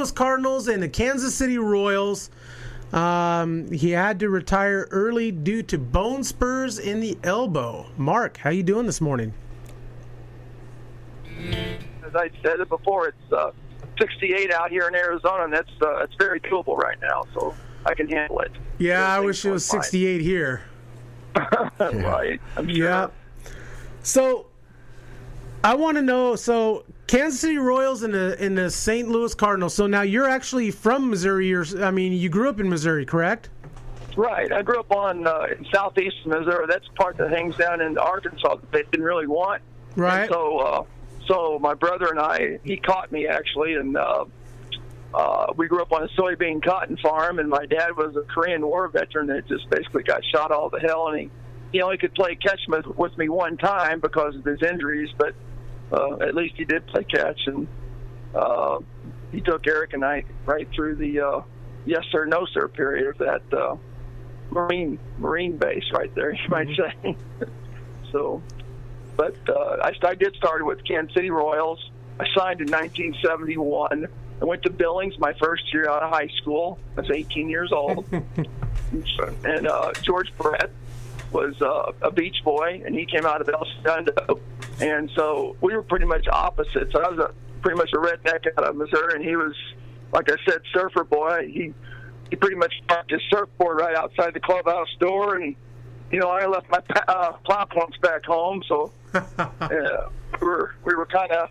Louis Cardinals and the Kansas City Royals. He had to retire early due to bone spurs in the elbow. Mark, how you doing this morning? As I said it before, it's 68 out here in Arizona, and that's very doable right now, so I can handle it. Yeah, I wish it was 68 here. Right, I'm sure. Yeah. So I want to know, Kansas City Royals and the St. Louis Cardinals. So now you're actually from Missouri. You grew up in Missouri, correct? Right. I grew up in southeast Missouri. That's the part that hangs down in Arkansas that they didn't really want. Right. And so my brother and he caught me actually, and we grew up on a soybean cotton farm, and my dad was a Korean War veteran that just basically got shot all to hell, and he only could play catch with me one time because of his injuries, but at least he did play catch, and he took Eric and I right through the yes sir, no sir period of that Marine base right there, you might say. So, but I did start with Kansas City Royals. I signed in 1971. I went to Billings my first year out of high school. I was 18 years old. And George Brett was a beach boy, and he came out of El Segundo. And so we were pretty much opposites. I was pretty much a redneck out of Missouri, and he was, like I said, surfer boy. He pretty much parked his surfboard right outside the clubhouse door, and, I left my plow pumps back home, so we were kind of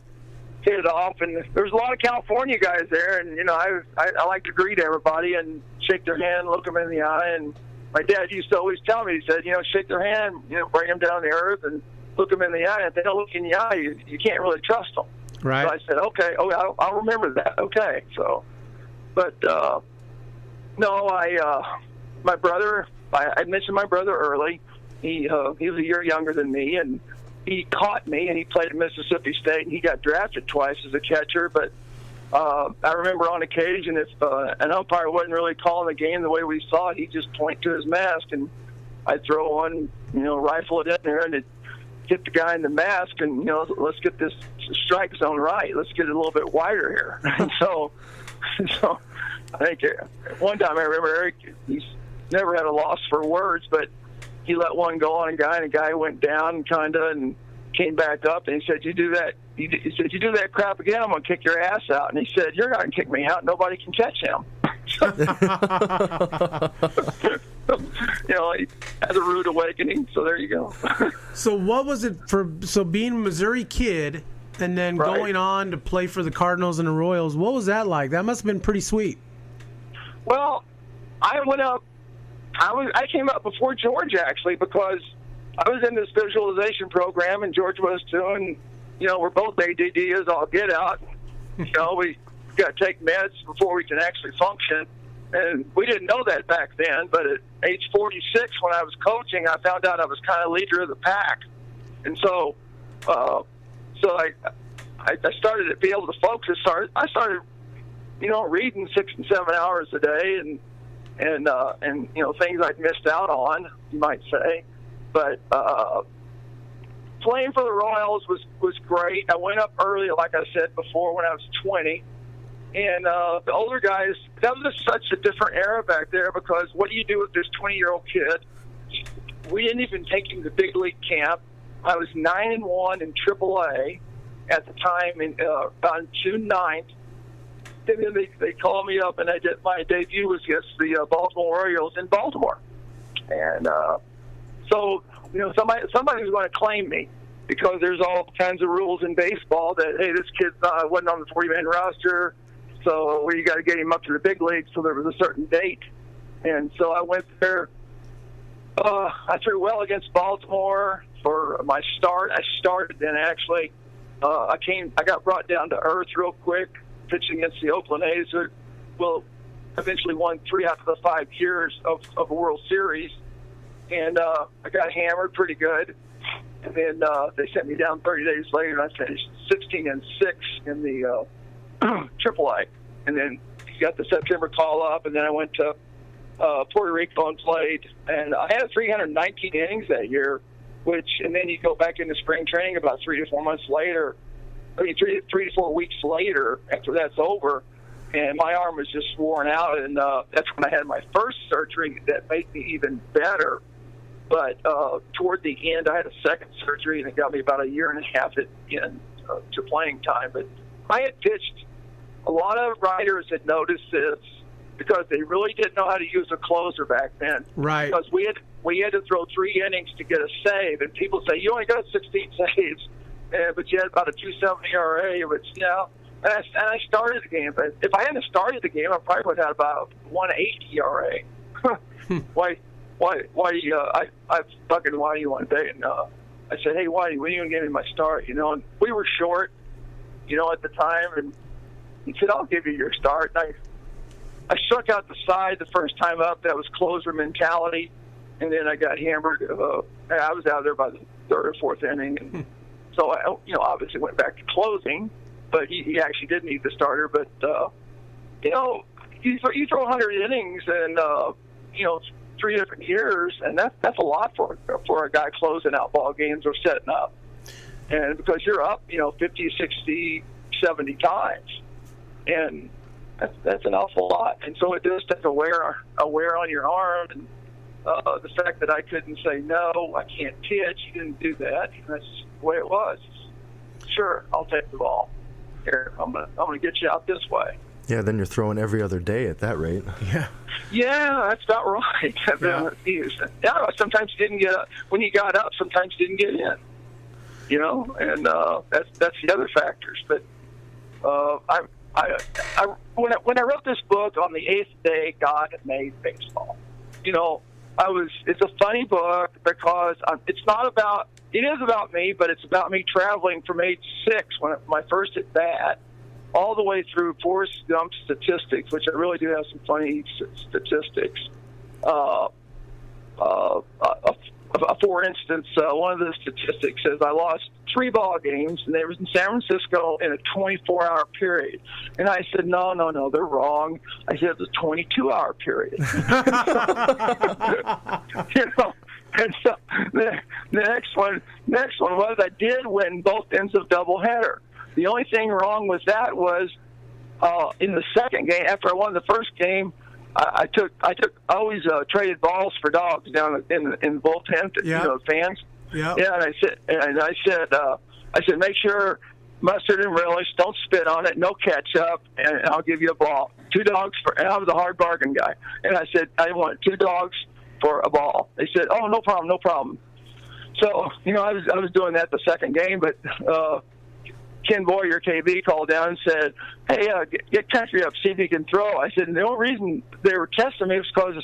hit it off, and there was a lot of California guys there, and I like to greet everybody and shake their hand, look them in the eye, and my dad used to always tell me, he said, shake their hand, bring them down to earth and look them in the eye. And if they don't look in the eye, you can't really trust them. Right. So I said, okay, I'll remember that. Okay. So, but no, my brother, I mentioned my brother early. He was a year younger than me, and he caught me, and he played at Mississippi State, and he got drafted twice as a catcher. But I remember on occasion, if an umpire wasn't really calling the game the way we saw it, he'd just point to his mask, and I'd throw one, rifle it in there, and it'd hit the guy in the mask, and, let's get this strike zone right. Let's get it a little bit wider here. And so I think one time I remember Eric, he's never had a loss for words, but he let one go on a guy, and the guy went down and came back up, and he said, "You do that." He said, "You do that crap again, I'm gonna kick your ass out." And he said, "You're not gonna kick me out. Nobody can catch him." He had a rude awakening. So there you go. So what was it being a Missouri kid and then going on to play for the Cardinals and the Royals? What was that like? That must have been pretty sweet. Well, I went up. I came up before George, actually, because I was in this visualization program, and George was too, and, we're both ADD as all get out. We got to take meds before we can actually function, and we didn't know that back then, but at age 46, when I was coaching, I found out I was kind of leader of the pack. And so I started to be able to focus. I started, reading 6 and 7 hours a day, and things I'd missed out on, you might say. But playing for the Royals was great. I went up early, like I said before, when I was 20. And the older guys, that was just such a different era back there, because what do you do with this 20-year-old kid? We didn't even take him to big league camp. I was 9-1 in AAA at the time, on June 9th. And then they called me up, and my debut was against the Baltimore Orioles in Baltimore. And so, somebody was going to claim me, because there's all kinds of rules in baseball that, hey, this kid wasn't on the 40-man roster, so you got to get him up to the big leagues, so there was a certain date. And so I went there. I threw well against Baltimore for my start. I started then, actually. I got brought down to earth real quick, pitching against the Oakland A's, who eventually won 3 out of the 5 years of a World Series. And I got hammered pretty good. And then they sent me down 30 days later, and I finished 16-6 in the AAA. And then got the September call-up, and then I went to Puerto Rico and played. And I had 319 innings that year, and then you go back into spring training about 3 to 4 months later. 3 to 4 weeks later, after that's over, and my arm was just worn out, and that's when I had my first surgery that made me even better. But toward the end, I had a second surgery, and it got me about a year and a half to playing time. But I had pitched. A lot of writers had noticed this because they really didn't know how to use a closer back then. Right. Because we had to throw 3 innings to get a save, and people say you only got 16 saves, but you had about a 2.70 ERA, which And I started the game, but if I hadn't started the game, I probably would have had about 1.8 ERA. Why? I fucking Whitey one day, and I said, "Hey, Whitey, when are you gonna give me my start?" And we were short, at the time, and he said, "I'll give you your start." And I struck out the side the first time up. That was closer mentality, and then I got hammered. I was out there by the 3rd or 4th inning, and so I, obviously went back to closing. But he actually did need the starter. But you throw 100 innings and 3 different years, and that's a lot for a guy closing out ball games or setting up. And because you're up, 50, 60, 70 times, and that's an awful lot. And so it does take a wear on your arm. And the fact that I couldn't say no, I can't pitch, he didn't do that. That's the way it was. Sure, I'll take the ball. Here, I'm gonna get you out this way. Yeah, then you're throwing every other day at that rate. Yeah, that's about right. Yeah, sometimes you didn't get up. When you got up, sometimes you didn't get in. And that's the other factors. But when I wrote this book on the 8th day God had made baseball, it's a funny book because it is about me, but it's about me traveling from age 6 when my first at bat all the way through Forrest Gump statistics, which I really do have some funny statistics. For instance, one of the statistics says I lost 3 ball games, and they were in San Francisco in a 24-hour period. And I said, no, they're wrong. I said it was a 22-hour period. And so the next one was I did win both ends of doubleheader. The only thing wrong with that was in the second game, after I won the first game, I always traded balls for dogs down in the bullpen, fans. Yeah. Yeah, and I said, make sure mustard and relish, don't spit on it, no ketchup, and I'll give you a ball. 2 dogs and I was a hard bargain guy. And I said, I want 2 dogs for a ball. They said, oh, no problem. So, I was doing that the second game, but Ken Boyer, KB, called down and said, hey, get Country up, see if you can throw. I said, the only reason they were testing me was because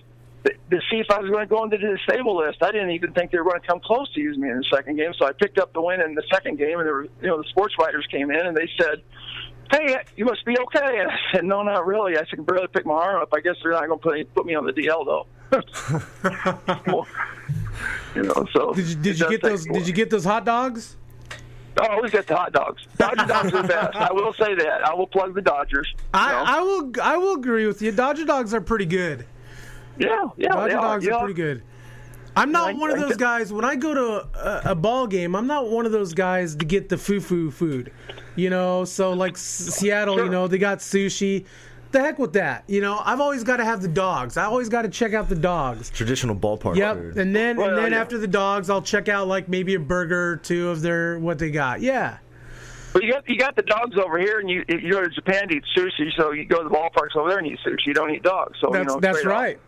to see if I was going to go into the disabled list. I didn't even think they were going to come close to using me in the second game, so I picked up the win in the second game, and the sports writers came in, and they said, hey, you must be okay. And I said, no, not really. I said, I can barely pick my arm up. I guess they're not going to put me on the DL, though. So did you get those hot dogs? I always get the hot dogs. Dodger dogs are the best. I will say that. I will plug the Dodgers. I will agree with you. Dodger dogs are pretty good. Yeah. Dodger dogs are pretty good. I'm not one of those guys. When I go to a ball game, I'm not one of those guys to get the foo-foo food. So like Seattle, sure. They got sushi. The heck with that. I've always got to have the dogs. I always got to check out the dogs. Traditional ballpark food. And then after the dogs, I'll check out like maybe a burger or 2 of what they got. Yeah. But you got the dogs over here, and you go to Japan to eat sushi, so you go to the ballparks over there and eat sushi. You don't eat dogs. So that's right.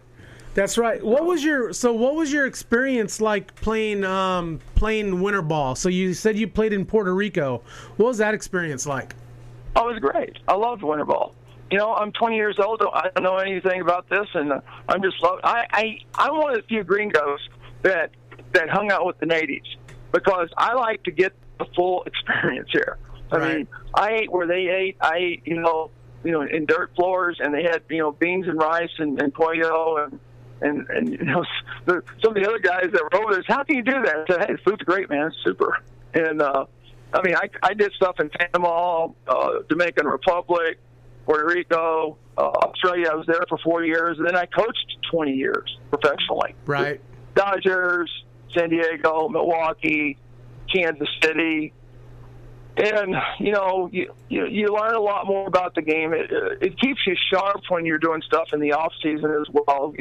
That's right. What was your experience like playing winter ball? So you said you played in Puerto Rico. What was that experience like? Oh, it was great. I loved winter ball. I'm 20 years old. I don't know anything about this, and I'm just I'm one of the few gringos that hung out with the natives because I like to get the full experience here. I mean, I ate where they ate. I ate, in dirt floors, and they had, beans and rice and pollo and some of the other guys that were over there said, how can you do that? I said, hey, the food's great, man. It's super. And I did stuff in Panama, Dominican Republic, Puerto Rico, Australia. I was there for 4 years, and then I coached 20 years professionally. Right. Dodgers, San Diego, Milwaukee, Kansas City, And you learn a lot more about the game. It keeps you sharp when you're doing stuff in the off season as well.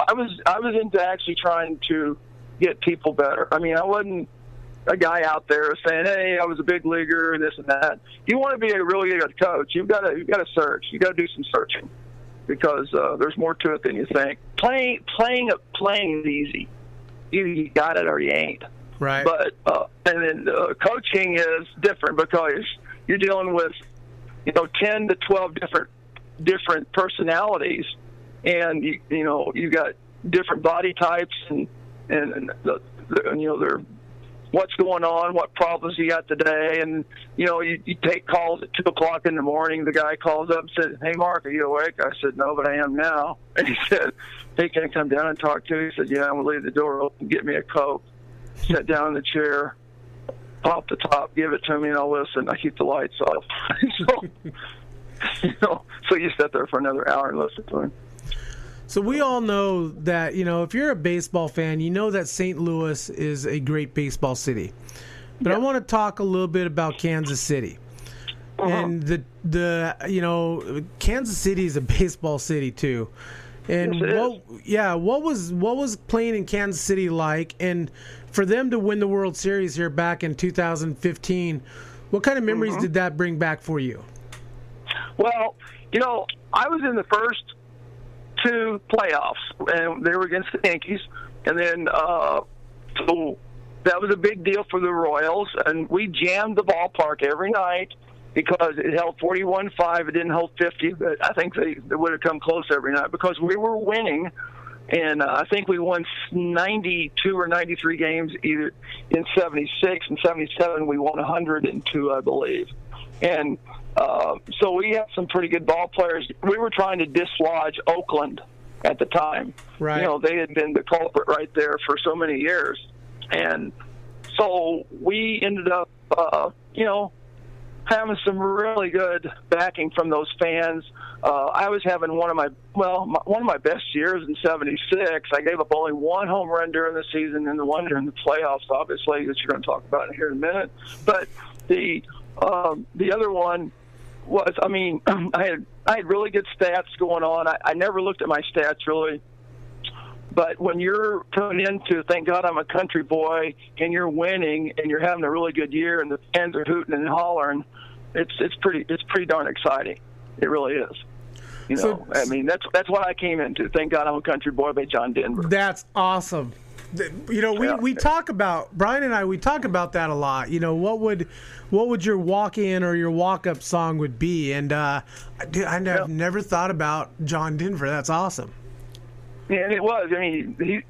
I was into actually trying to get people better. I mean, I wasn't a guy out there saying, "Hey, I was a big leaguer," this and that. You want to be a really good coach, you've got to search. You got to do some searching because there's more to it than you think. Playing is easy. Either you got it or you ain't. Right. But and then coaching is different because you're dealing with 10 to 12 different personalities, and you got different body types and they're what's going on, what problems you got today, and you take calls at 2:00 in the morning. The guy calls up and said, "Hey, Mark, are you awake?" I said, "No, but I am now." And he said, "Hey, can I come down and talk to you?" He said, "Yeah, I'm gonna leave the door open. Get me a Coke." Sit down in the chair, pop the top, give it to me, and I'll listen. I keep the lights off. So you sit there for another hour and listen to him. So we all know that, if you're a baseball fan, you know that St. Louis is a great baseball city. But I want to talk a little bit about Kansas City. And the Kansas City is a baseball city too. And what was playing in Kansas City like? And for them to win the World Series here back in 2015, what kind of memories did that bring back for you? Well, I was in the first 2 playoffs, and they were against the Yankees. And then so that was a big deal for the Royals, and we jammed the ballpark every night because it held 41.5. It didn't hold 50, but I think they would have come close every night because we were winning. And I think we won 92 or 93 games either in 76 and 77. We won 102, I believe. And so we had some pretty good ball players. We were trying to dislodge Oakland at the time. Right. They had been the culprit right there for so many years. And so we ended up, having some really good backing from those fans. I was having one of my best years in '76. I gave up only 1 home run during the season and the one during the playoffs, obviously, that you're going to talk about here in a minute. But the other one was, I had really good stats going on. I never looked at my stats really. But when you're coming into, thank God I'm a country boy, and you're winning, and you're having a really good year, and the fans are hooting and hollering, it's pretty darn exciting. It really is. That's what I came into. Thank God I'm a country boy by John Denver. That's awesome. We talk about, Brian and I, we talk about that a lot. What would your walk-in or your walk-up song would be? And I've never thought about John Denver. That's awesome. Yeah, and it was.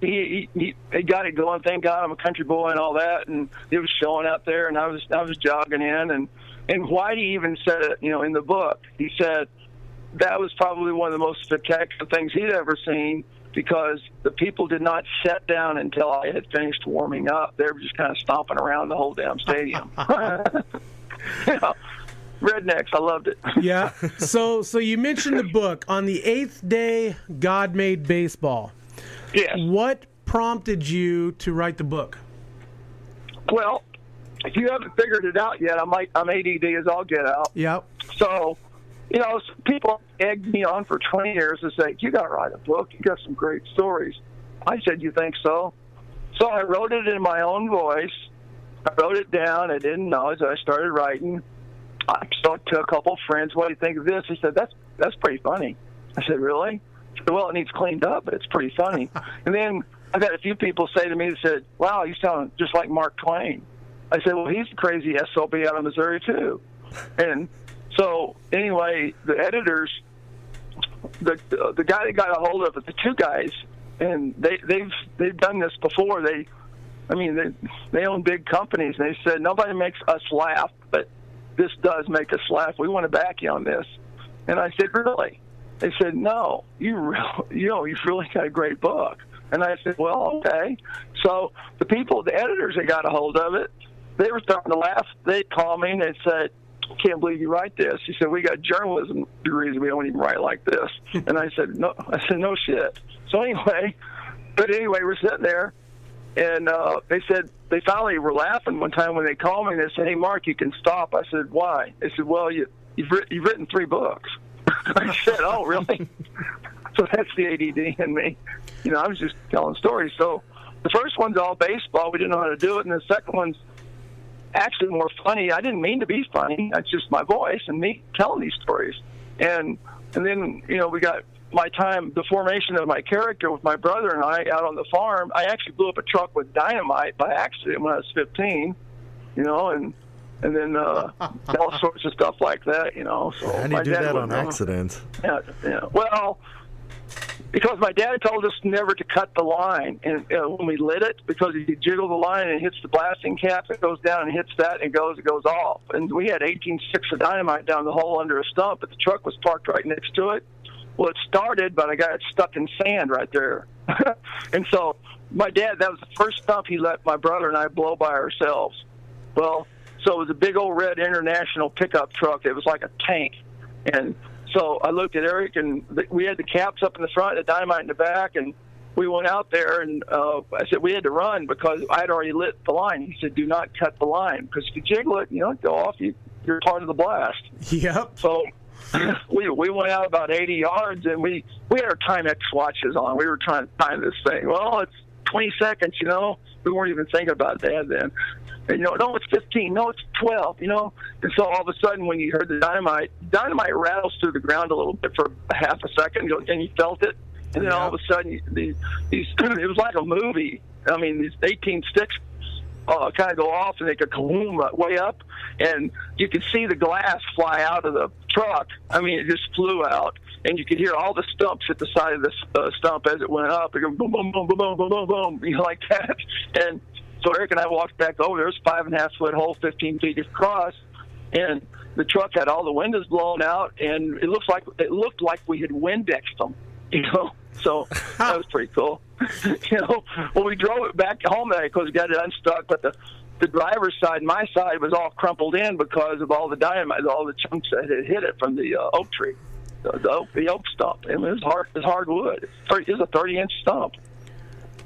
He got it going. Thank God I'm a country boy and all that. And it was showing out there, and I was jogging in. And Whitey even said it, in the book. He said that was probably one of the most spectacular things he'd ever seen because the people did not sit down until I had finished warming up. They were just kind of stomping around the whole damn stadium. Rednecks, I loved it. Yeah. So you mentioned the book, On the Eighth Day, God Made Baseball. Yes. What prompted you to write the book? Well, if you haven't figured it out yet, I'm ADD as all get out. Yep. So, people egged me on for 20 years to say, you got to write a book. You got some great stories. I said, you think so? So I wrote it in my own voice. I wrote it down. I didn't know, so I started writing. I talked to a couple of friends. What do you think of this? He said, that's pretty funny. I said, really? He said, well, it needs cleaned up, but it's pretty funny. And then I've had a few people say to me, they said, wow, you sound just like Mark Twain. I said, well, he's a crazy SOB out of Missouri, too. And so, anyway, the editors, the guy that got a hold of it, the 2 guys, and they've done this before. They own big companies, and they said, nobody makes us laugh, but this does make us laugh. We want to back you on this. And I said, really? They said, no, you've really got a great book. And I said, well, okay. So the editors that got a hold of it, they were starting to laugh. They'd call me and they'd say, I can't believe you write this. He said, we got journalism degrees. We don't even write like this. And I said, no shit. So anyway, we're sitting there And they said they finally were laughing one time when they called me. And they said, "Hey, Mark, you can stop." I said, "Why?" They said, "Well, you've written 3 books." I said, "Oh, really?" So that's the ADD in me. I was just telling stories. So the first one's all baseball. We didn't know how to do it. And the second one's actually more funny. I didn't mean to be funny. That's just my voice and me telling these stories. And then, we got the formation of my character with my brother and I out on the farm. I actually blew up a truck with dynamite by accident when I was 15, and then all sorts of stuff like that, So How do you do that on accident? Yeah. Well, because my dad told us never to cut the line, and when we lit it, because if you jiggle the line and it hits the blasting cap, it goes down and hits that and it goes off. And we had 18 sticks of dynamite down the hole under a stump, but the truck was parked right next to it. Well, it started, but I got it stuck in sand right there. And so my dad, that was the first stump he let my brother and I blow by ourselves. Well, so it was a big old red International pickup truck. It was like a tank. And so I looked at Eric, and we had the caps up in the front, the dynamite in the back, and we went out there, and I said we had to run because I had already lit the line. He said, "Do not cut the line, because if you jiggle it, go off, you're part of the blast." Yep. So we went out about 80 yards, and we had our Timex watches on. We were trying to time this thing. Well, it's 20 seconds, We weren't even thinking about that then. And, no, it's 15. No, it's 12, And so all of a sudden, when you heard the dynamite rattles through the ground a little bit for a half a second, and you felt it. And then all of a sudden, these it was like a movie. I mean, these 18 sticks kind of go off, and they go kaboom way up, and you could see the glass fly out of the truck. I mean, it just flew out, and you could hear all the stumps at the side of the stump as it went up. It go boom, boom, boom, boom, boom, boom, boom, boom, like that. And so Eric and I walked back over. There was a 5.5-foot hole, 15 feet across, and the truck had all the windows blown out, and it looked like we had Windexed them, So that was pretty cool. Well, we drove it back home that because we got it unstuck, but the driver's side, my side, was all crumpled in because of all the dynamite, all the chunks that had hit it from the oak tree, the oak stump. I mean, it was hard wood. It was a 30-inch stump.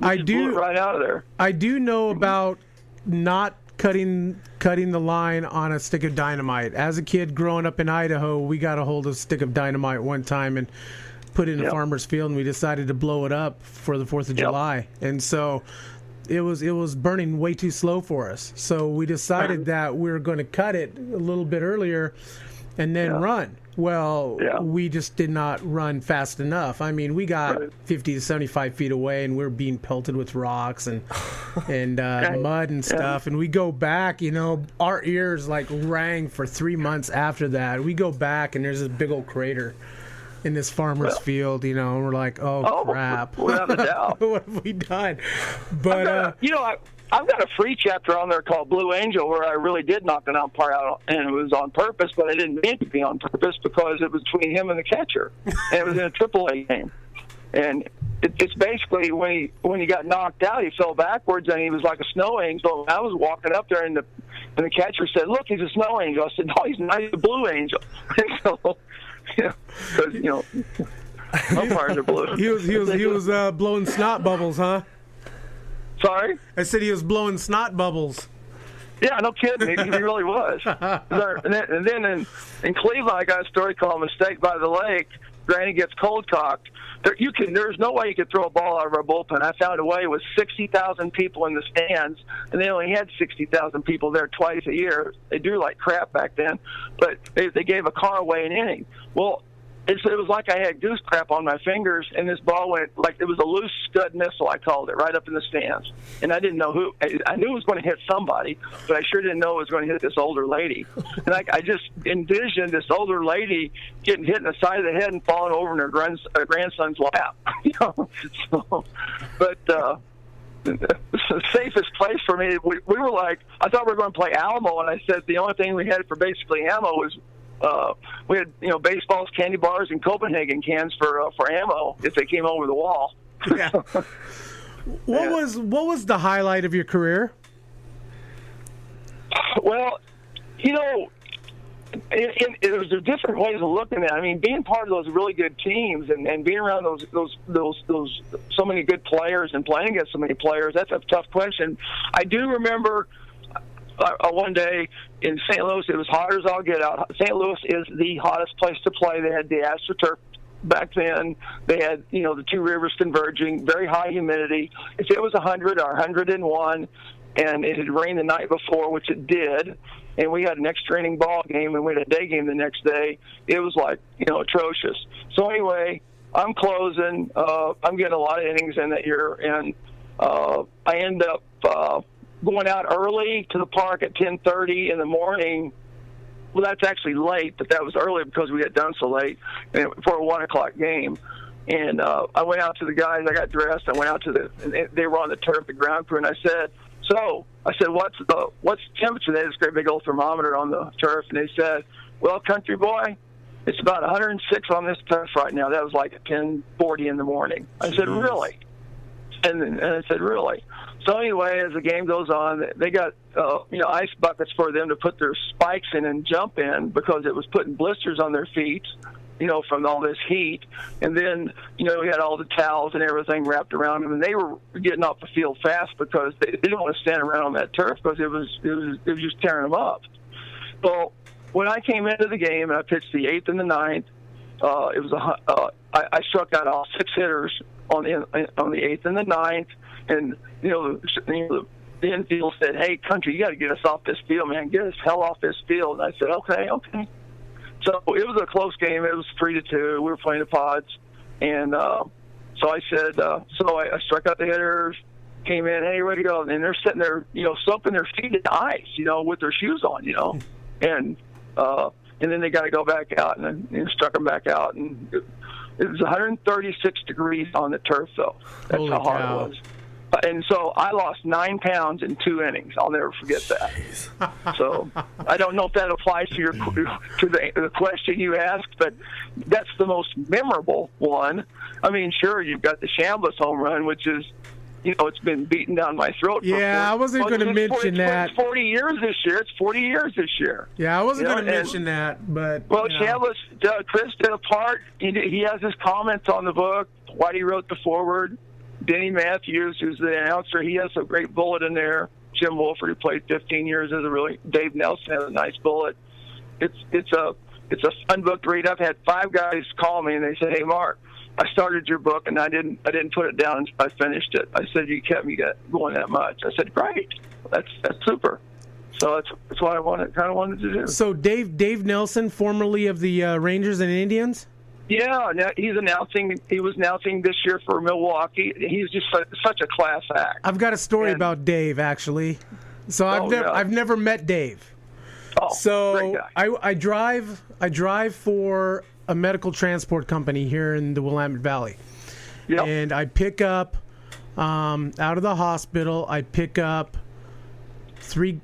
I do blew it right out of there. I do know about not cutting the line on a stick of dynamite. As a kid growing up in Idaho, we got a hold of a stick of dynamite one time and put it in a farmer's field, and we decided to blow it up for the 4th of July. And so it was burning way too slow for us. So we decided that we were going to cut it a little bit earlier and then run. Well, we just did not run fast enough. I mean, we got 50 to 75 feet away, and we're being pelted with rocks and mud and stuff. And we go back, our ears rang for 3 months after that. We go back, and there's this big old crater in this farmer's field, and we're like, oh crap. Without a doubt. What have we done? But I've got a free chapter on there called Blue Angel where I really did knock an umpire out, and it was on purpose, but I didn't mean it to be on purpose because it was between him and the catcher, and it was in a AAA game. And it's basically when he got knocked out, he fell backwards, and he was like a snow angel. I was walking up there, and the catcher said, "Look, he's a snow angel." I said, "No, he's not. He's a blue angel." And so, because umpires are blue. He was blowing snot bubbles, huh? Sorry? I said he was blowing snot bubbles. Yeah, no kidding. He really was. And then in Cleveland, I got a story called "Mistake by the Lake." Granny gets cold cocked. There's no way you could throw a ball out of our bullpen. I found a way with 60,000 people in the stands, and they only had 60,000 people there twice a year. They drew like crap back then, but they gave a car away an inning. Well, it was like I had goose crap on my fingers, and this ball went like it was a loose stud missile, I called it, right up in the stands. And I didn't know who. I knew it was going to hit somebody, but I sure didn't know it was going to hit this older lady. And I just envisioned this older lady getting hit in the side of the head and falling over in her grandson's lap. But the safest place for me, we were like, I thought we were going to play Alamo, and I said the only thing we had for basically ammo was we had baseballs, candy bars, and Copenhagen cans for ammo if they came over the wall. Yeah. What was the highlight of your career? Well, there's different ways of looking at it. I mean, being part of those really good teams and being around those so many good players and playing against so many players, that's a tough question. I do remember one day in St. Louis, it was hot as all get out. St. Louis is the hottest place to play. They had the AstroTurf back then. They had, the two rivers converging, very high humidity. If it was 100 or 101, and it had rained the night before, which it did, and we had an extra inning ball game and we had a day game the next day, it was like, atrocious. So anyway, I'm closing. I'm getting a lot of innings in that year, and I end up going out early to the park at 10:30 in the morning. Well, that's actually late, but that was early because we got done so late for a 1 o'clock game. And I went out to the guys. I got dressed. I went out to they were on the turf, the ground crew, and I said, what's the temperature? They had this great big old thermometer on the turf, and they said, well, country boy, it's about 106 on this turf right now. That was like at 10:40 in the morning. I said, really? And I said, really? So anyway, as the game goes on, they got ice buckets for them to put their spikes in and jump in because it was putting blisters on their feet, from all this heat. And then, we had all the towels and everything wrapped around them, and they were getting off the field fast because they didn't want to stand around on that turf because it was just tearing them up. Well, when I came into the game and I pitched the 8th and the 9th, I struck out all 6 hitters on the 8th and the 9th, and the infield said, "Hey, country, you got to get us off this field, man. Get us hell off this field." And I said, "Okay." So it was a close game. It was 3-2. We were playing the Pods, and so I said, so I struck out the hitters, came in, "Hey, ready to go?" And they're sitting there, soaking their feet in the ice, with their shoes on, and then they got to go back out, and then struck them back out, and it was 136 degrees on the turf, though. That's Holy how hard cow. it was. And so I lost 9 pounds in 2 innings. I'll never forget that. So I don't know if that applies to the question you asked, but that's the most memorable one. I mean, sure, you've got the Chambliss home run, which is, it's been beaten down my throat. Yeah, I wasn't going to mention that. It's 40 years this year. It's 40 years this year. Yeah, I wasn't going to mention that, but well, Chambliss, Chris did a part. He has his comments on the book. Whitey wrote the foreword. Denny Matthews, who's the announcer, he has a great bullet in there. Jim Wolford, who played 15 years, Dave Nelson has a nice bullet. It's a fun book to read. I've had 5 guys call me and they said, "Hey, Mark, I started your book and I didn't put it down until I finished it." I said, "You kept me going that much." I said, "Great, that's super." So that's what I wanted to do. So Dave Nelson, formerly of the Rangers and Indians. Yeah, he was announcing this year for Milwaukee. He's just such a class act. I've got a story about Dave, actually. So I've never met Dave. Oh, so great guy. I drive for a medical transport company here in the Willamette Valley. Yep. And I pick up out of the hospital. I pick up 2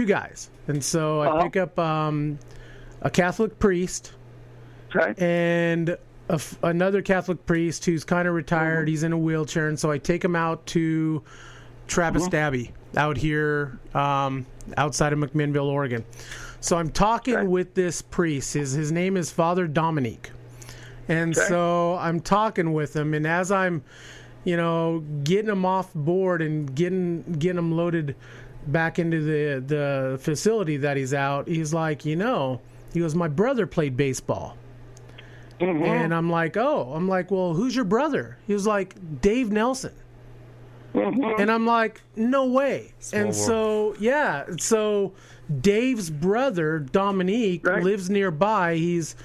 guys, and so I pick up a Catholic priest. Okay. And another Catholic priest who's kind of retired. Mm-hmm. He's in a wheelchair, and so I take him out to Trappist Abbey out here outside of McMinnville, Oregon. So I'm talking with this priest. His name is Father Dominique. And so I'm talking with him, and as I'm, getting him off board and getting him loaded back into the facility that he's out, he's like, he goes, "My brother played baseball." Mm-hmm. And I'm like, well, who's your brother? He was like, "Dave Nelson." Mm-hmm. And I'm like, no way. Small world. So Dave's brother, Dominique, lives nearby. He's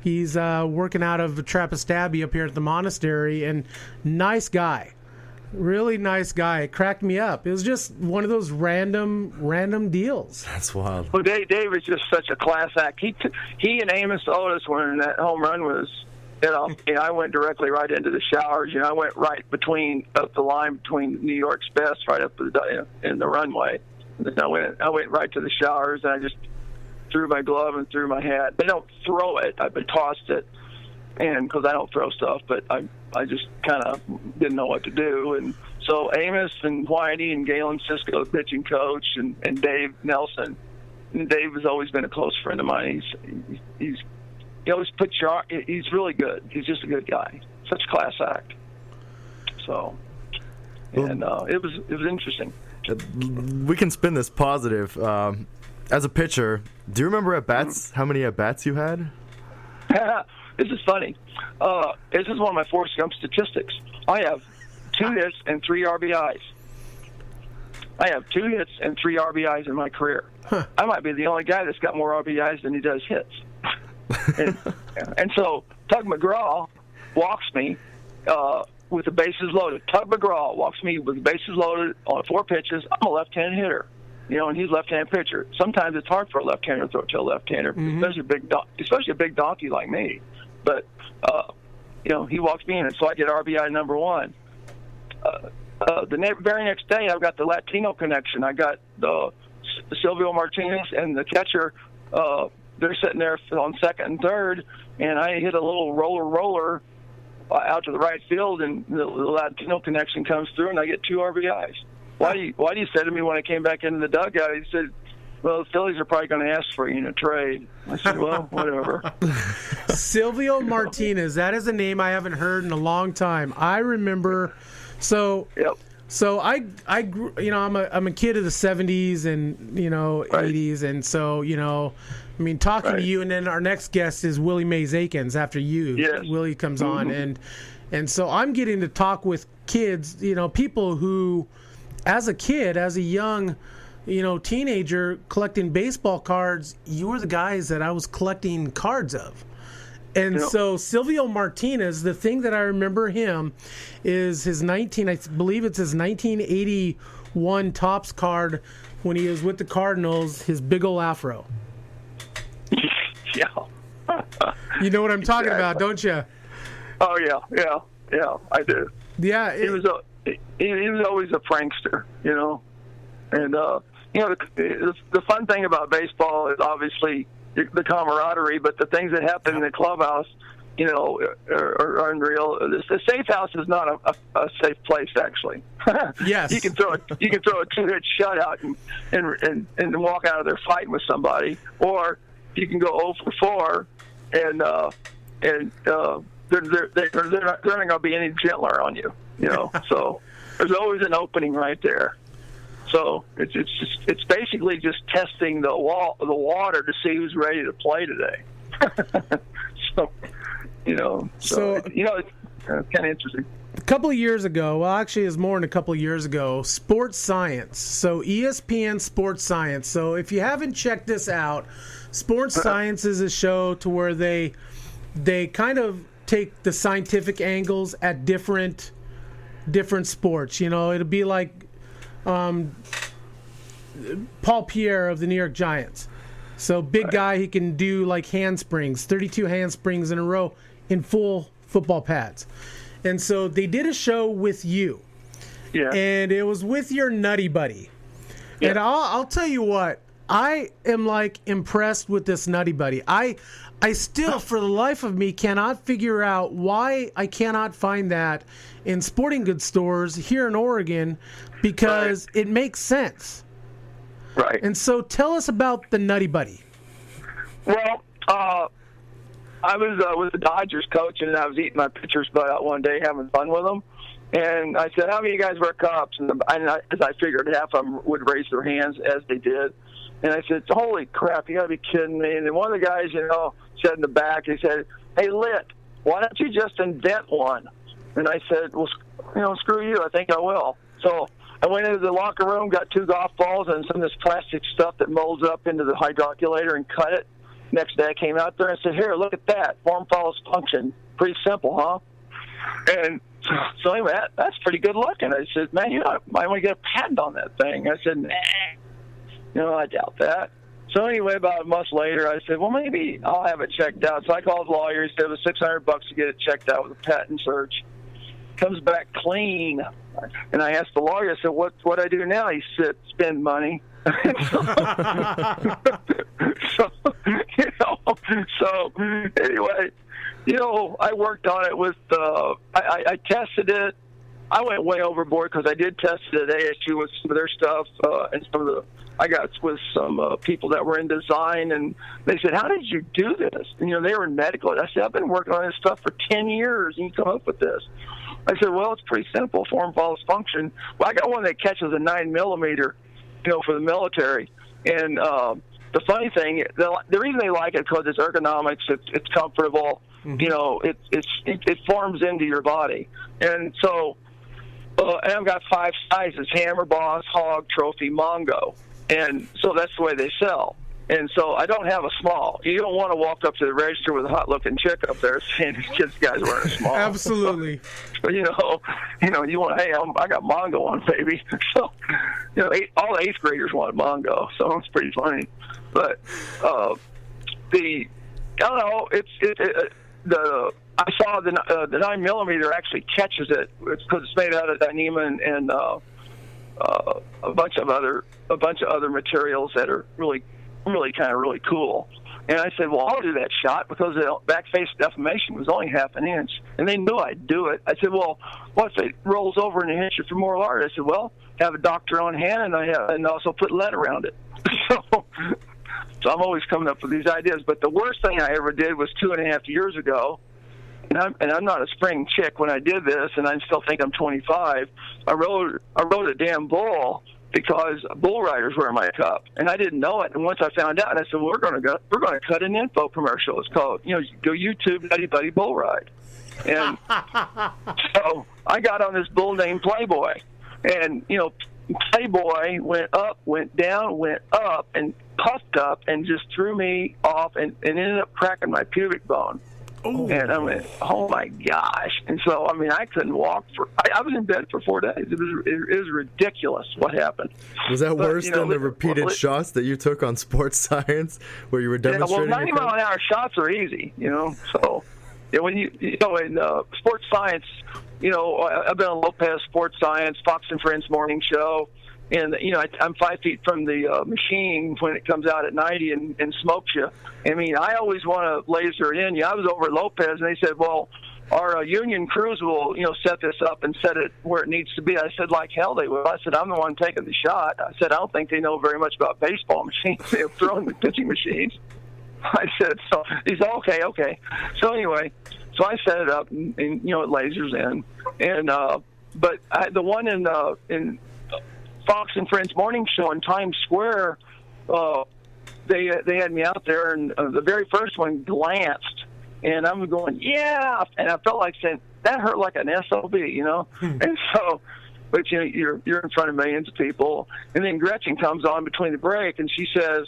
working out of Trappist Abbey up here at the monastery, and nice guy. Really nice guy. It cracked me up. It was just one of those random deals. That's wild. Well, Dave is just such a class act. He and Amos Otis, when that home run was, I went directly right into the showers. I went right up the line between New York's best, right up in the runway. And then I went right to the showers, and I just threw my glove and threw my hat. They don't throw it. I've been tossed it. And because I don't throw stuff, but I just kind of didn't know what to do. And so Amos and Whitey and Galen Cisco, the pitching coach, and Dave Nelson, Dave has always been a close friend of mine. He always puts he's really good. He's just a good guy. Such a class act. So, and it was interesting. We can spin this positive. As a pitcher, do you remember at-bats, how many at-bats you had? This is funny. This is one of my Forrest Gump statistics. I have 2 hits and 3 RBIs. I have 2 hits and 3 RBIs in my career. Huh. I might be the only guy that's got more RBIs than he does hits. and so Tug McGraw walks me with the bases loaded. Tug McGraw walks me with the bases loaded on 4 pitches. I'm a left-handed hitter. And he's a left-handed pitcher. Sometimes it's hard for a left-hander to throw to a left-hander, especially a big donkey like me. But he walks me in, and so I get RBI number 1. The very next day, I've got the Latino connection. I got the Silvio Martinez and the catcher. They're sitting there on second and third, and I hit a little roller out to the right field, and the Latino connection comes through, and I get 2 RBIs. Why do you say to me when I came back into the dugout? He said, "Well, the Phillies are probably going to ask for you in a trade." I said, "Well, whatever." Silvio Martinez. That is a name I haven't heard in a long time. I remember. So. Yep. So I grew, I'm a kid of the 70s and Right. 80s, and so talking Right. to you, and then our next guest is Willie Mays Aikens after you. Yes. Willie comes on, and so I'm getting to talk with kids, people who, as a kid, as a young, teenager collecting baseball cards, you were the guys that I was collecting cards of. And so Silvio Martinez, the thing that I remember him is his 1981 Topps card when he was with the Cardinals, his big ol' afro. Yeah. You know what I'm talking about, don't you? Oh yeah, I do. Yeah, He was always a prankster, and the fun thing about baseball is obviously the camaraderie, but the things that happen in the clubhouse, are unreal. The safe house is not a safe place, actually. Yes. You can throw a 2-hit shutout and walk out of there fighting with somebody, or you can go 0 for 4 and they're not going to be any gentler on you, So there's always an opening right there. So it's basically just testing the water to see who's ready to play today. It's kind of interesting. A couple of years ago, well, actually, it was more than a couple of years ago, Sports Science. So ESPN Sports Science. So if you haven't checked this out, Sports Science is a show to where they kind of take the scientific angles at different sports. It'll be like Paul Pierre of the New York Giants. So big guy, he can do like handsprings, 32 handsprings in a row in full football pads. And so they did a show with you. Yeah. And it was with your Nutty Buddy. Yeah. And I'll tell you what, I am impressed with this Nutty Buddy. I still, for the life of me, cannot figure out why I cannot find that in sporting goods stores here in Oregon, because it makes sense. Right. And so tell us about the Nutty Buddy. Well, I was with the Dodgers coach, and I was eating my pitcher's butt out one day, having fun with them. And I said, "How many of you guys wear cups?" And as I figured, half of them would raise their hands, as they did. And I said, "Holy crap, you got to be kidding me." And then one of the guys, said in the back, he said, "Hey, Litt, why don't you just invent one?" And I said, "Well, screw you. I think I will." So I went into the locker room, got 2 golf balls and some of this plastic stuff that molds up into the hydroculator and cut it. Next day I came out there and said, "Here, look at that. Form follows function. Pretty simple, huh?" And so anyway, that's pretty good looking. I said, "Man, you might want to get a patent on that thing." I said, "Nah, I doubt that." So anyway, about a month later, I said, "Well, maybe I'll have it checked out." So I called the lawyer. He said it was $600 to get it checked out with a patent search. Comes back clean. And I asked the lawyer, I said, what I do now? He said, "Spend money." So anyway, I worked on it with, I tested it, I went way overboard because I did test it at ASU with some of their stuff and some of the. I got with some people that were in design, and they said, "How did you do this?" And they were in medical. I said, "I've been working on this stuff for 10 years, and you come up with this." I said, "Well, it's pretty simple. Form follows function." Well, I got one that catches a 9mm, for the military. And the funny thing, the reason they like it because it's ergonomics, it's comfortable. Mm-hmm. It forms into your body, and so. And I've got 5 sizes: hammer, boss, hog, trophy, Mongo. And so that's the way they sell. And so I don't have a small. You don't want to walk up to the register with a hot-looking chick up there saying, "This guy's wearing a small." Absolutely. You want, "Hey, I got Mongo on, baby." So, all the 8th graders wanted Mongo, so it's pretty funny. But I don't know. I saw the 9mm actually catches it. It's because it's made out of Dyneema and a bunch of other materials that are really kind of really cool. And I said, "Well, I'll do that shot because the back face deformation was only half an inch." And they knew I'd do it. I said, "Well, what if it rolls over and it hits your femoral artery?" I said, "Well, have a doctor on hand and also put lead around it." So I'm always coming up with these ideas. But the worst thing I ever did was 2.5 years ago. And I'm not a spring chick when I did this, and I still think I'm 25. I rode a damn bull because bull riders wear my cup, and I didn't know it. And once I found out, I said, "Well, we're going to cut an info commercial. It's called, go YouTube Nutty Buddy bull ride." And so I got on this bull named Playboy, and Playboy went up, went down, went up, and puffed up, and just threw me off, and ended up cracking my pubic bone. Ooh. And I went, "Oh my gosh!" And so, I couldn't walk I was in bed for 4 days. It was ridiculous what happened. Was that worse than the repeated shots that you took on sports science, where you were demonstrating? 90-mile-an-hour shots are easy, So, when in sports science, I've been on Lopez Sports Science, Fox and Friends morning show. And, I'm 5 feet from the machine when it comes out at 90 and smokes you. I always want to laser it in you. I was over at Lopez, and they said, "Well, our union crews will, set this up and set it where it needs to be." I said, "Like hell they will." I said, "I'm the one taking the shot." I said, "I don't think they know very much about baseball machines. They're throwing the pitching machines." I said, "So," he said, okay. So anyway, I set it up, and it lasers in. And but the one in Fox and Friends morning show in Times Square, they had me out there, and the very first one glanced, and I'm going, "Yeah," and I felt like saying, "That hurt like an SOB," And so, but you're in front of millions of people, and then Gretchen comes on between the break, and she said,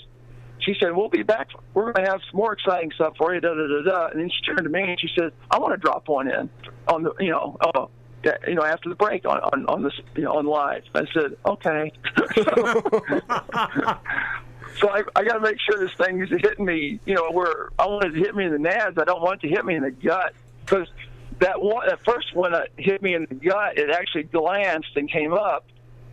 "We'll be back. We're going to have some more exciting stuff for you." And then she turned to me and she said, "I want to drop one in on the after the break on this, on live." I said, "Okay." So I got to make sure this thing is hitting me, where I want it to hit me in the nads. I don't want it to hit me in the gut, because that first one that hit me in the gut, it actually glanced and came up,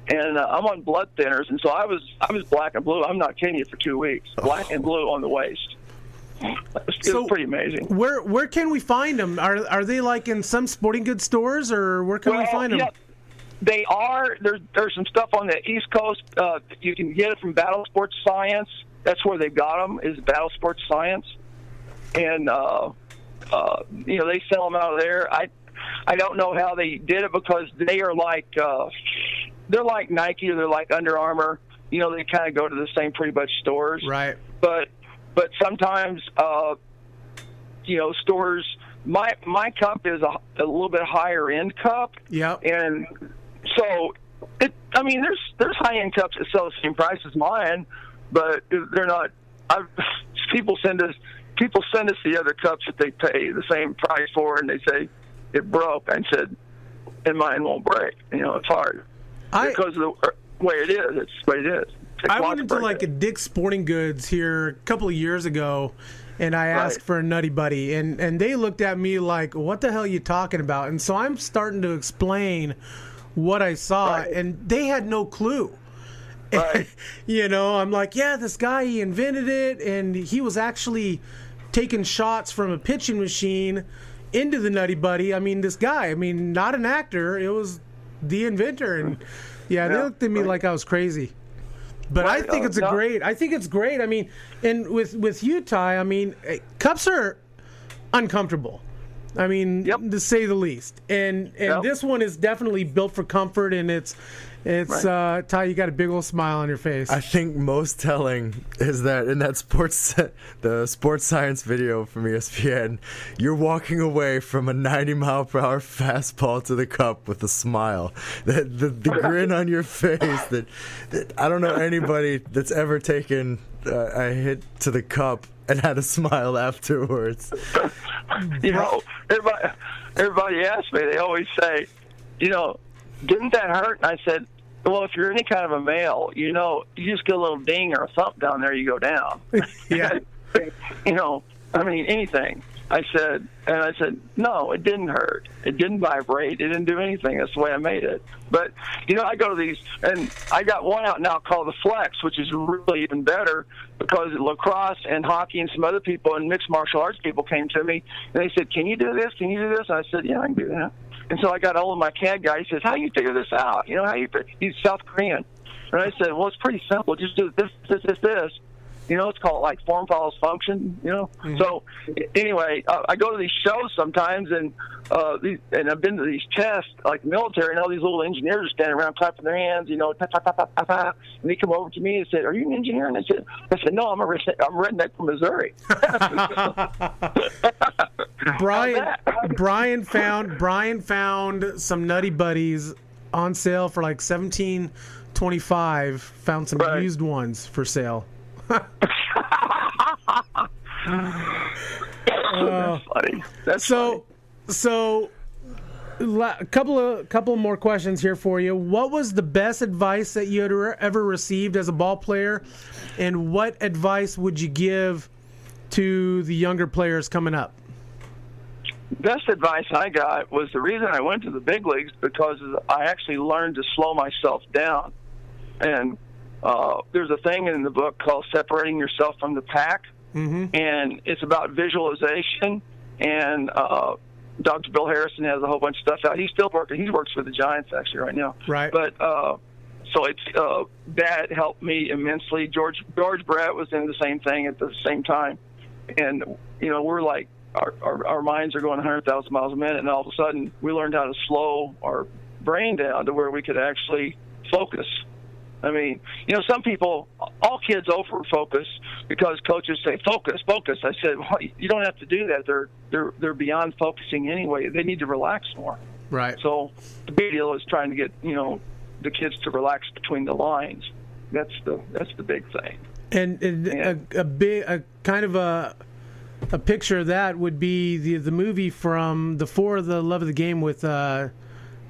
and I'm on blood thinners, and so I was black and blue. I'm not kidding you, for 2 weeks, black and blue on the waist. It was pretty amazing. Where can we find them? Are they like in some sporting goods stores, or where can we find them? Yeah, they are. There's some stuff on the East Coast. You can get it from Battle Sports Science. That's where they got them, is Battle Sports Science, and they sell them out of there. I don't know how they did it, because they are like they're like Nike, or they're like Under Armour. They kind of go to the same pretty much stores, right? But sometimes, stores. My cup is a little bit higher end cup. Yeah. And so, there's high end cups that sell the same price as mine, but they're not. People send us the other cups that they pay the same price for, and they say it broke. I said, and mine won't break. It's hard because of the way it is. It's the way it is. I went into like a Dick's Sporting Goods here a couple of years ago, and I asked for a Nutty Buddy, and they looked at me like, "What the hell are you talking about?" And so I'm starting to explain what I saw, and they had no clue. Right. I'm like, "Yeah, this guy, he invented it, and he was actually taking shots from a pitching machine into the Nutty Buddy." This guy, not an actor. It was the inventor, and they looked at me like I was crazy. But I think it's great. I think it's great. I mean, and with Utah, I mean, cups are uncomfortable. I mean, to say the least. And this one is definitely built for comfort, and it's Ty, you got a big old smile on your face. I think most telling is that in that the sports science video from ESPN, you're walking away from a 90-mile-per-hour fastball to the cup with a smile. The grin on your face that I don't know anybody that's ever taken a hit to the cup and had a smile afterwards. Everybody asks me, they always say, didn't that hurt? And I said, well, if you're any kind of a male, you just get a little ding or a thump down there, you go down. Yeah. I mean, anything. I said, no, it didn't hurt. It didn't vibrate. It didn't do anything. That's the way I made it. But, I go to these, and I got one out now called the Flex, which is really even better because lacrosse and hockey and some other people and mixed martial arts people came to me, and they said, can you do this? Can you do this? And I said, yeah, I can do that. And so I got hold of my CAD guy. He says, how do you figure this out? He's South Korean. And I said, well, it's pretty simple. Just do this. It's called like form follows function, Mm-hmm. So anyway, I go to these shows sometimes, and I've been to these tests, like the military, and all these little engineers are standing around clapping their hands, and they come over to me and said, are you an engineer? And I said, no, I'm a redneck from Missouri. Brian found some Nutty Buddies on sale for like $17.25. Found some used ones for sale. That's funny. So a couple more questions here for you. What was the best advice that you had ever received as a ball player, and what advice would you give to the younger players coming up? Best advice I got was the reason I went to the big leagues because I actually learned to slow myself down. And there's a thing in the book called Separating Yourself from the Pack, mm-hmm. and it's about visualization. And Dr. Bill Harrison has a whole bunch of stuff out. He's still working. He works for the Giants actually right now. Right. But so it's that helped me immensely. George Brett was in the same thing at the same time, and we're like our minds are going 100,000 miles a minute, and all of a sudden we learned how to slow our brain down to where we could actually focus. I mean, some people, all kids over-focus because coaches say, focus. I said, well, you don't have to do that. They're beyond focusing anyway. They need to relax more. Right. So the big deal is trying to get, the kids to relax between the lines. That's the big thing. And a kind of a picture of that would be the movie from The Love of the Game with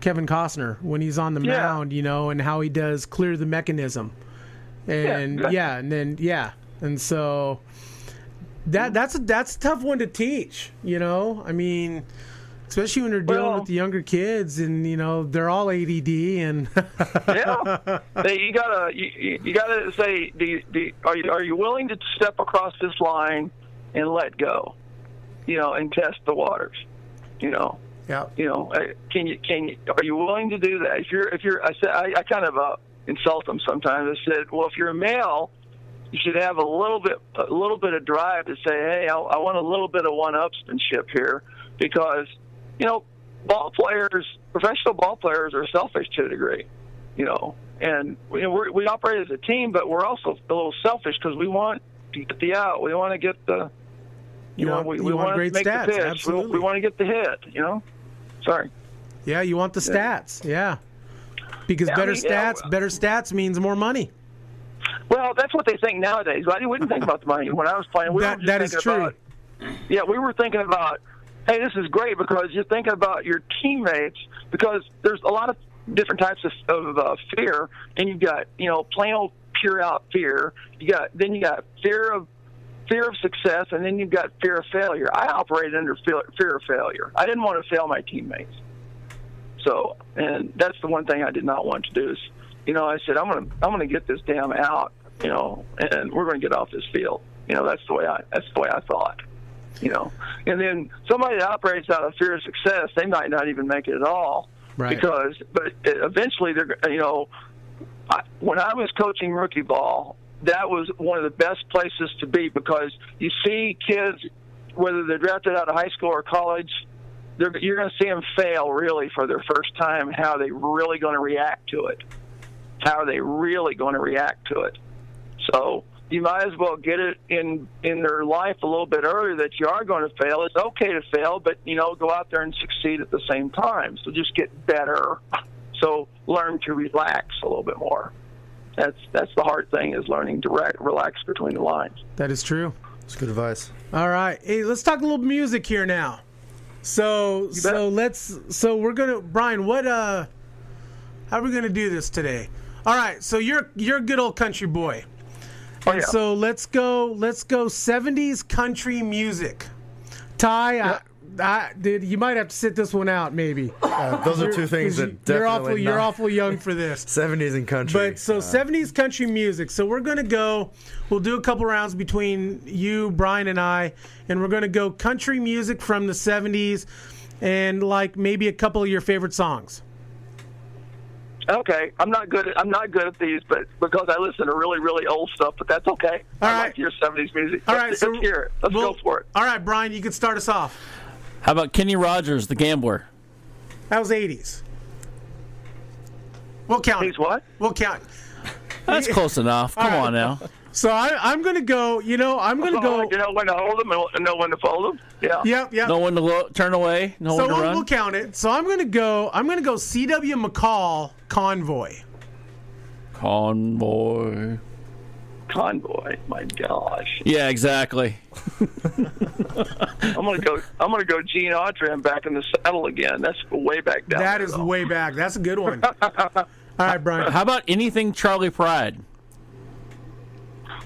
Kevin Costner when he's on the mound, and how he does clear the mechanism, and and so that's a tough one to teach. I mean, especially when they're dealing with the younger kids, and they're all ADD, and you gotta say, are you willing to step across this line and let go, and test the waters, Yeah. Can you? Are you willing to do that? If you're, I kind of insult them sometimes. I said, well, if you're a male, you should have a little bit of drive to say, hey, I want a little bit of one-upsmanship here, because professional ball players are selfish to a degree, and we operate as a team, but we're also a little selfish because we want to get the out, we want to get the. We want great to make stats. the pitch. Absolutely. We want to get the hit, Sorry. Yeah, you want the stats. Yeah. Because better stats means more money. Well, that's what they think nowadays. We didn't think about the money. When I was playing, that is true. We were thinking about, hey, this is great because you're thinking about your teammates, because there's a lot of different types of fear, and you've got, plain old pure out fear. You got fear of success, and then you've got fear of failure. I operated under fear of failure. I didn't want to fail my teammates. So, and that's the one thing I did not want to do is, I said, I'm gonna get this damn out, and we're gonna get off this field. That's the way I thought. And then somebody that operates out of fear of success, they might not even make it at all. Right. But eventually they're, when I was coaching rookie ball, that was one of the best places to be, because you see kids, whether they're drafted out of high school or college, you're going to see them fail really for their first time. How are they really going to react to it? How are they really going to react to it? So you might as well get it in their life a little bit earlier that you are going to fail. It's okay to fail, but, go out there and succeed at the same time. So just get better. So learn to relax a little bit more. That's the hard thing, is learning to relax between the lines. That is true. That's good advice. All right. Hey, let's talk a little music here now. So we're gonna, Brian, how are we gonna do this today? All right. So you're a good old country boy. And so let's go 70s country music. Ty, you might have to sit this one out, maybe. Those are two things that definitely you're awful young for this. 70s and country. But so 70s country music. So we'll do a couple rounds between you, Brian, and I, and we're gonna go country music from the 70s, and like maybe a couple of your favorite songs. Okay, I'm not good at these, but because I listen to really, really old stuff, but that's okay. I like your 70s music. All right, let's hear it. Let's go for it. All right, Brian, you can start us off. How about Kenny Rogers, The Gambler? That was 80s. We'll count it. He's what? We'll count it. That's close enough. Come on now. So I'm going to go, I'm going to go. You know when to hold them and know when to fold them? Yeah. Yep. No one to turn away, no one to run. We'll count it. So I'm going to go C.W. McCall, Convoy. Convoy, my gosh. Yeah, exactly. I'm gonna go Gene Autry. I'm back in the saddle again. That's way back down. That is way back. That's a good one. All right, Brian. How about anything Charlie Pride?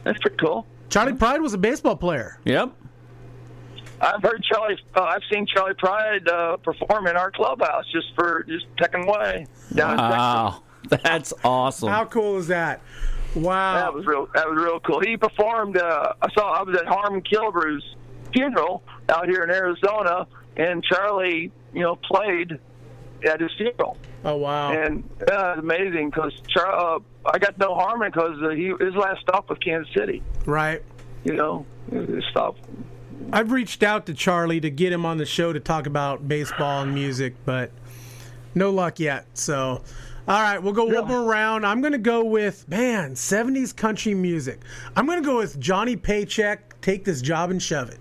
That's pretty cool. Charlie Pride was a baseball player. Yep. I've heard I've seen Charlie Pride perform in our clubhouse just pecking away down in Texas. Wow, that's awesome. How cool is that? Wow. That was real cool. He performed. I was at Harmon Killebrews' funeral out here in Arizona, and Charlie, played at his funeral. Oh wow! And it was amazing because I got to know Harmon because his last stop was Kansas City. Right. His stop. I've reached out to Charlie to get him on the show to talk about baseball and music, but no luck yet. So, all right, we'll go one more round. I'm going to go with 70s country music. I'm going to go with Johnny Paycheck. Take This Job and Shove It.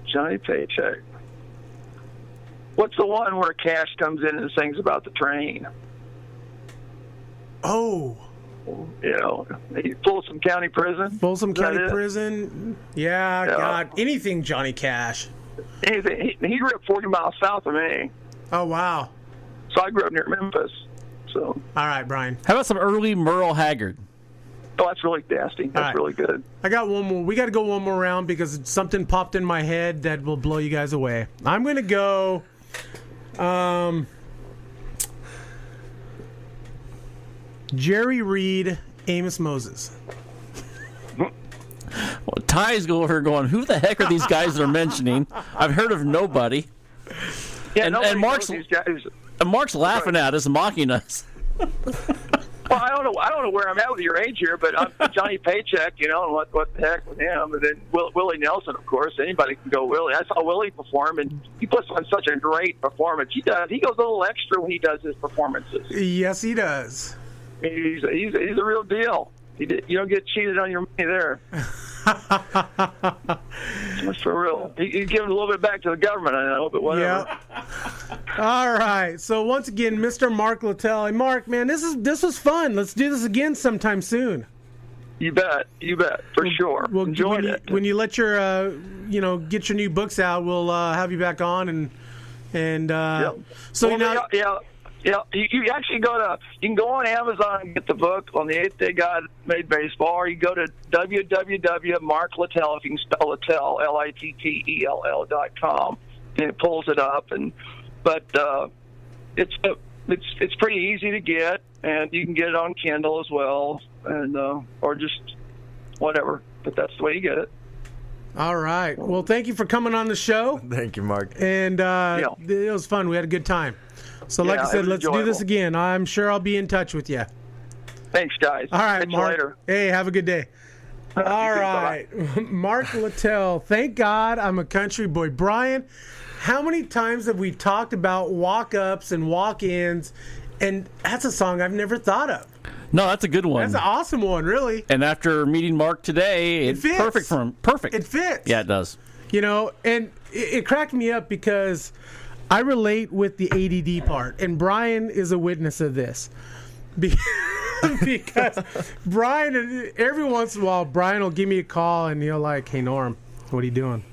Johnny Paycheck. What's the one where Cash comes in and sings about the train? Oh. Folsom County Prison. Folsom County Prison. Yeah, God. Anything Johnny Cash. Anything. He grew up 40 miles south of me. Oh, wow. So I grew up near Memphis. So. All right, Brian. How about some early Merle Haggard? Oh, that's really nasty. That's really good. I got one more. We got to go one more round because something popped in my head that will blow you guys away. I'm going to go... Jerry Reed, Amos Moses. Well, Ty's over going, who the heck are these guys they're mentioning? I've heard of nobody. Yeah, and Mark's laughing at us and mocking us. Well, I don't know where I'm at with your age here, but I'm Johnny Paycheck, and what the heck with him? And then Willie Nelson, of course. Anybody can go Willie. I saw Willie perform, and he puts on such a great performance. He does. He goes a little extra when he does his performances. Yes, he does. He's a real deal. You don't get cheated on your money there. That's for real. He's giving a little bit back to the government, I know, but whatever. Yeah. All right. So once again, Mr. Mark Littell. Hey, Mark, man, this was fun. Let's do this again sometime soon. You bet, for sure. We'll enjoy it. When you let your, get your new books out, we'll have you back on and. Yep. So Yeah, you actually you can go on Amazon and get the book on the 8th Day God Made Baseball, or you go to www.marklittell, if you can spell Littell, Littell.com, and it pulls it up. But it's pretty easy to get, and you can get it on Kindle as well, and or just whatever. But that's the way you get it. All right. Well, thank you for coming on the show. Thank you, Mark. And it was fun. We had a good time. So like Yeah, I said, it was let's do this enjoyable. again. I'm sure I'll be in touch with you. Thanks, guys. All right, Catch you Mark. later. Hey, have a good day. All too. right. Mark Littell, thank God I'm a country boy. Brian, how many times have we talked about walk-ups and walk-ins? And that's a song I've never thought of. No, that's a good one. That's an awesome one, really. And after meeting Mark today, it's fits. perfect for him. Perfect. It fits. Yeah, it does. You know, and it cracked me up because I relate with the ADD part, and Brian is a witness of this. Because Brian, every once in a while, Brian will give me a call and he'll like, "Hey Norm, what are you doing?"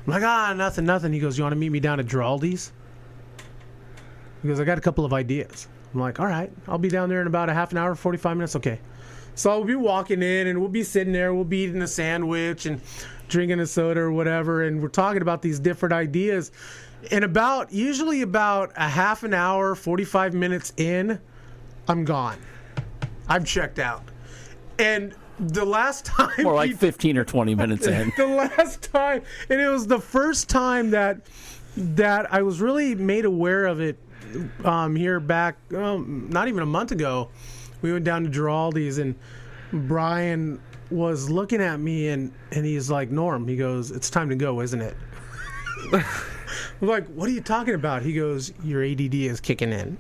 I'm like, nothing. He goes, "You want to meet me down at Giraldi's?" He goes, "I got a couple of ideas." I'm like, "All right, I'll be down there in about a half an hour, 45 minutes." Okay. So I'll be walking in and we'll be sitting there, we'll be eating a sandwich and drinking a soda or whatever, and we're talking about these different ideas. And usually about a half an hour, 45 minutes in, I'm gone. I'm checked out. And the last time... More like 15 or 20 minutes in. The last time, and it was the first time that I was really made aware of it here back, not even a month ago. We went down to Giraldi's, and Brian was looking at me, and he's like, "Norm," he goes, "it's time to go, isn't it?" I'm like, "What are you talking about?" He goes, "Your ADD is kicking in."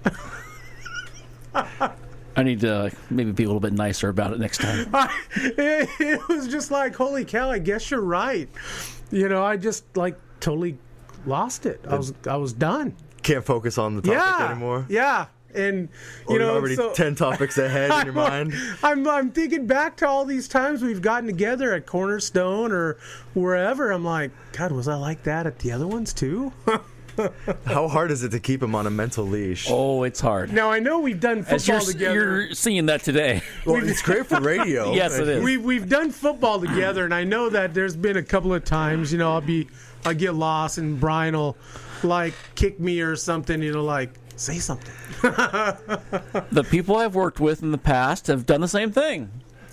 I need to maybe be a little bit nicer about it next time. It was just like, holy cow, I guess you're right. You know, I just like totally lost it. I was done. Can't focus on the topic anymore. Yeah. And Or you're already 10 topics ahead in your mind. I'm thinking back to all these times we've gotten together at Cornerstone or wherever. I'm like, God, was I like that at the other ones too? How hard is it to keep him on a mental leash? Oh, it's hard. Now I know we've done As football together. you're seeing that today. Well, it's great for radio. Yes, it is. We've done football together, and I know that there's been a couple of times, you know, I get lost, and Brian will like kick me or something, you know, like say something. The people I've worked with in the past have done the same thing.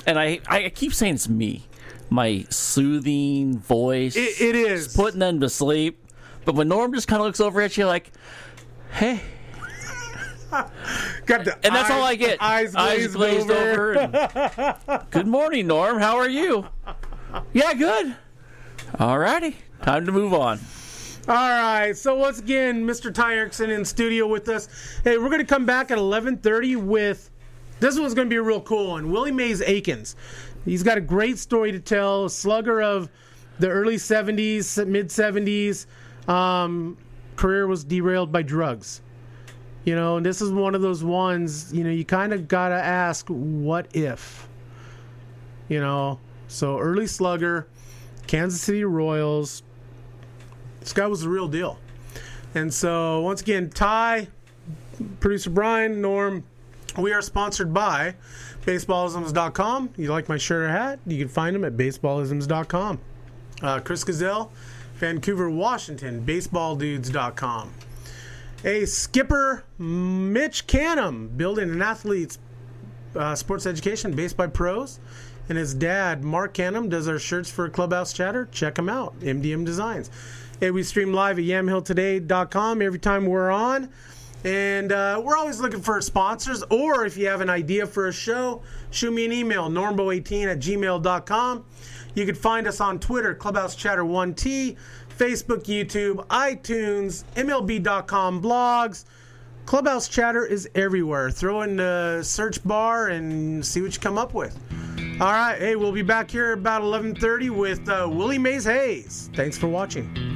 And I keep saying it's me. My soothing voice. It is. Putting them to sleep. But when Norm just kind of looks over at you like, hey. Got the And that's all I get. Eyes glazed over. And, good morning, Norm. How are you? Yeah, good. All righty. Time to move on. All right, so once again, Mr. Ty Erickson in studio with us. Hey, we're going to come back at 11:30 with, this one's going to be a real cool one, Willie Mays Aikens. He's got a great story to tell, a slugger of the early 70s, mid-70s. Career was derailed by drugs. You know, and this is one of those ones, you know, you kind of got to ask, what if? You know, so early slugger, Kansas City Royals. This guy was the real deal. And so, once again, Ty, producer Brian, Norm, we are sponsored by baseballisms.com. You like my shirt or hat? You can find them at baseballisms.com. Chris Gazelle, Vancouver, Washington, baseballdudes.com. Hey, skipper Mitch Canham, building an athlete's sports education based by pros. And his dad, Mark Canham, does our shirts for Clubhouse Chatter. Check him out, MDM Designs. Hey, we stream live at yamhilltoday.com every time we're on. And we're always looking for sponsors. Or if you have an idea for a show, shoot me an email, normbo18@gmail.com. You can find us on Twitter, Clubhouse Chatter 1T, Facebook, YouTube, iTunes, MLB.com, blogs. Clubhouse Chatter is everywhere. Throw in the search bar and see what you come up with. All right. Hey, we'll be back here about 11:30 with Willie Mays Hayes. Thanks for watching.